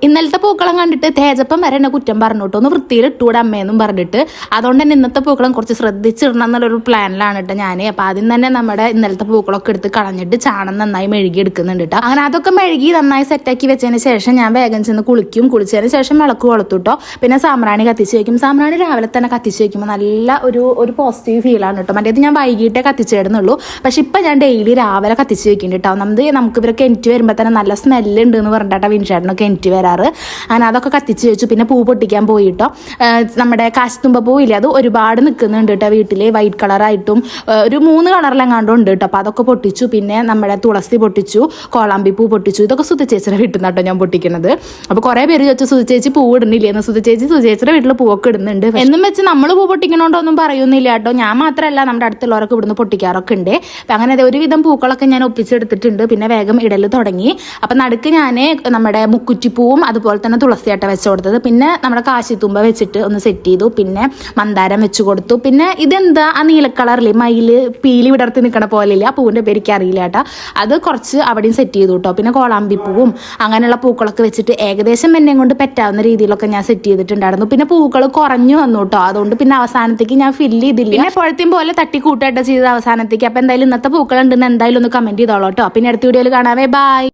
ഇന്നലത്തെ പൂക്കളം കണ്ടിട്ട് തേജപ്പം വരെ എന്നെ കുറ്റം പറഞ്ഞു കേട്ടോ, ഒന്ന് വൃത്തിയിൽ ഇട്ടുകൂടെ അമ്മയെന്നും പറഞ്ഞിട്ട്. അതുകൊണ്ട് തന്നെ ഇന്നത്തെ പൂക്കളം കുറച്ച് ശ്രദ്ധിച്ചിടണം എന്നുള്ളൊരു പ്ലാനിലാണ് കേട്ടോ ഞാൻ. അപ്പോൾ ആദ്യം തന്നെ നമ്മുടെ ഇന്നലത്തെ പൂക്കളൊക്കെ എടുത്ത് കളഞ്ഞിട്ട് ചാണം നന്നായി മെഴുകി എടുക്കുന്നുണ്ട് കേട്ടോ. അങ്ങനെ അതൊക്കെ മെഴുകി നന്നായി സെറ്റാക്കി വെച്ചതിന് ശേഷം ഞാൻ വേഗം ചെന്ന് കുളിക്കും. കുളിച്ചതിന് ശേഷം വിളക്ക് കൊളുത്തു കേട്ടോ. പിന്നെ സാമ്പ്രാണി കത്തിച്ച് വയ്ക്കും. സാമ്പ്രാണി രാവിലെ തന്നെ കത്തിച്ച് വയ്ക്കുമ്പോൾ നല്ല ഒരു പോസിറ്റീവ് ഫീലാണ് കേട്ടോ. മറ്റേത് ഞാൻ വൈകിട്ടേ കത്തിച്ചിടുന്നുള്ളൂ. പക്ഷെ ഇപ്പം ഞാൻ ഡെയിലി രാവിലെ കത്തിച്ച് വയ്ക്കുന്നുണ്ട് കേട്ടോ. നമുക്ക് ഇവരൊക്കെ എനിക്ക് വരുമ്പോൾ തന്നെ നല്ല സ്മെല്ലുണ്ട് എന്ന് പറഞ്ഞിട്ടാ വിൻഷേട്ടനൊക്കെ എനിക്ക് വരാറ്. അങ്ങനെ അതൊക്കെ കത്തിച്ച് വെച്ചു. പിന്നെ പൂ പൊട്ടിക്കാൻ പോയിട്ടോ. നമ്മുടെ കാശിത്തുമ്പ പൂവില്ലേ, അത് ഒരുപാട് നിൽക്കുന്നുണ്ട് കേട്ടോ വീട്ടിൽ. വൈറ്റ് കളറായിട്ടും ഒരു 3 കളറിലെങ്ങാണ്ടും ഉണ്ട് കേട്ടോ. അപ്പോൾ അതൊക്കെ പൊട്ടിച്ചു. പിന്നെ നമ്മുടെ തുളസി പൊട്ടിച്ചു, കോളാമ്പി പൂ പൊട്ടിച്ചു. ഇതൊക്കെ സുധചേച്ചിയുടെ വീട്ടിൽ നിന്നാട്ടോ ഞാൻ പൊട്ടിക്കുന്നത്. അപ്പോൾ കുറേ പേര് ചോദിച്ചു സുധചേച്ചി പൂ ഇടുന്നില്ലേന്ന്. സുധചേച്ചിയുടെ വീട്ടിൽ പൂവൊക്കെ ഇടുന്നുണ്ട്. എന്നും വെച്ച് നമ്മൾ പൂ പൊട്ടിക്കണോണ്ടൊന്നും പറയുന്നില്ല കേട്ടോ. ഞാൻ മാത്രമല്ല, നമ്മുടെ അടുത്തുള്ളവരൊക്കെ ഇവിടുന്ന് പൊട്ടിക്കാറൊക്കെ ഉണ്ട്. അപ്പം അങ്ങനെ ഒരുവിധം പൂക്കളൊക്കെ ഞാൻ ഒപ്പിച്ചെടുത്തിട്ടുണ്ട്. പിന്നെ വേഗം ഇടൽ തുടങ്ങി. അപ്പം നടുക്ക് ഞാൻ നമ്മുടെ മുക്കുറ്റിപ്പൂവും അതുപോലെ തന്നെ തുളസിയാട്ട വെച്ച് കൊടുത്തത്. പിന്നെ നമ്മുടെ കാശിത്തുമ്പ വെച്ചിട്ട് ഒന്ന് സെറ്റ് ചെയ്തു. പിന്നെ മന്ദാരം വെച്ച് കൊടുത്തു. പിന്നെ ഇതെന്താ ആ നീല കളറില്ലേ, മയില് പീലി വിടർത്തി നിൽക്കണ പോലെയില്ല, ആ പൂവിൻ്റെ പേര് എനിക്ക് അറിയില്ല കേട്ടോ. അത് കുറച്ച് അവിടെയും സെറ്റ് ചെയ്തു കേട്ടോ. പിന്നെ കോളാമ്പിപ്പൂവും അങ്ങനെയുള്ള പൂക്കളൊക്കെ വെച്ചിട്ട് ഏകദേശം എന്നെ കൊണ്ട് പറ്റാവുന്ന രീതിയിലൊക്കെ ഞാൻ സെറ്റ് ചെയ്തിട്ടുണ്ടായിരുന്നു. പിന്നെ പൂക്കൾ കുറഞ്ഞു വന്നു കേട്ടോ. അതുകൊണ്ട് പിന്നെ അവസാനത്തേക്ക് ഞാൻ ഫില്ല് ചെയ്തില്ല. പിന്നെ എപ്പോഴത്തെയും പോലെ തട്ടിക്കൂട്ടായിട്ട് ചെയ്ത് അവസാനത്തേക്ക്. അപ്പോൾ എന്തായാലും ഇന്നത്തെ പൂക്കളുണ്ടെന്ന് എന്തായാലും ഒന്ന് കമൻറ്റ് ചെയ്തോളൂ കേട്ടോ. പിന്നെ അടുത്ത വീഡിയോയിൽ കാണാവേ. ബൈ.